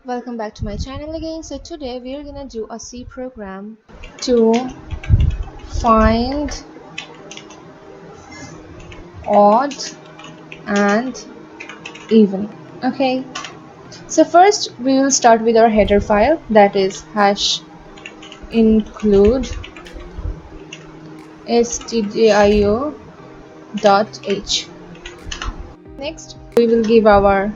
Welcome back to my channel again. So today we are gonna do a C program to find odd and even. Okay, so first we will start with our header file, that is hash include stdio.h. Next we will give our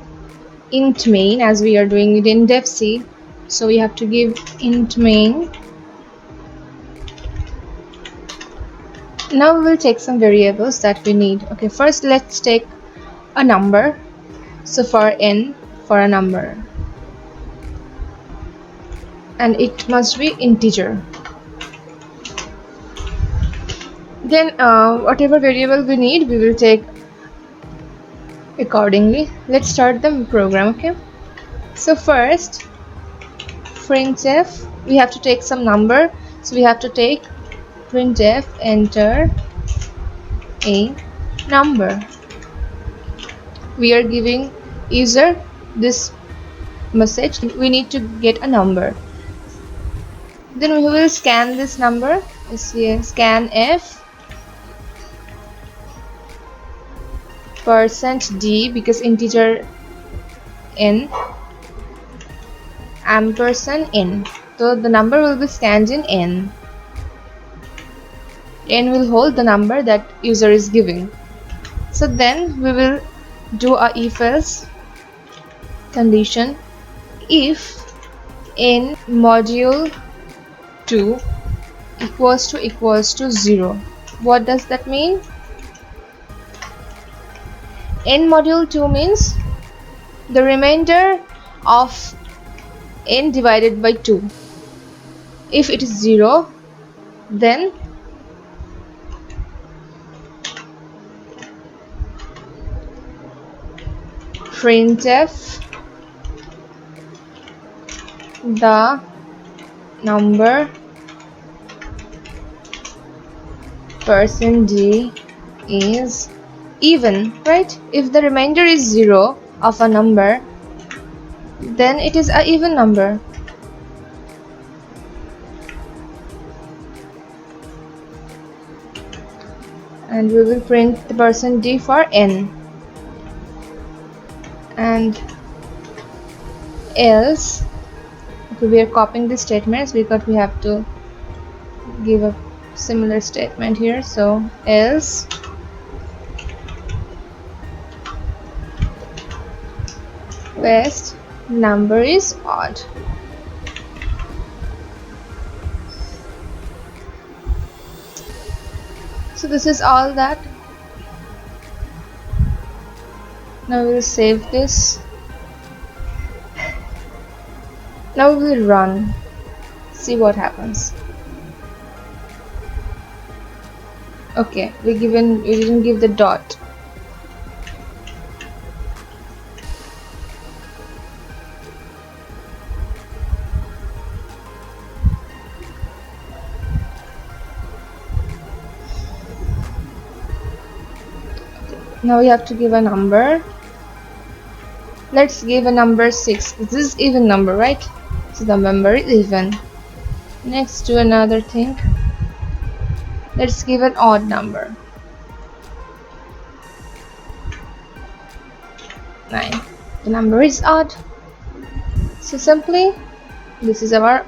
int main, as we are doing it in dev C, so we have to give int main. Now we will take some variables that we need. Okay, first let's take a number. So for n, for a number, and it must be integer. Then whatever variable we need, we will take accordingly. Let's start the program. Okay, so first printf, we have to take some number, so we have to take printf enter a number. We are giving user this message, we need to get a number. Then we will scan this number, scan f %d, because integer n, ampersand n, so the number will be scanned in n. N will hold the number that user is giving. So then we will do a if else condition. If n module 2 equals to 0. What does that mean? N module 2 means the remainder of n divided by 2. If it is 0, then printf the number %d is even, right? If the remainder is 0 of a number, then it is an even number. And we will print the %d for n. And else, okay, we are copying the statements because we have to give a similar statement here. So else best number is odd. So this is all that. Now we will save this. Now we will run, see what happens. Okay, we didn't give the dot. Now we have to give a number. Let's give a number 6. This is even number, right? So the number is even. Next, do another thing. Let's give an odd number. 9. The number is odd. So simply, this is our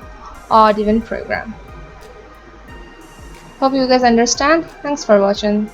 odd even program. Hope you guys understand. Thanks for watching.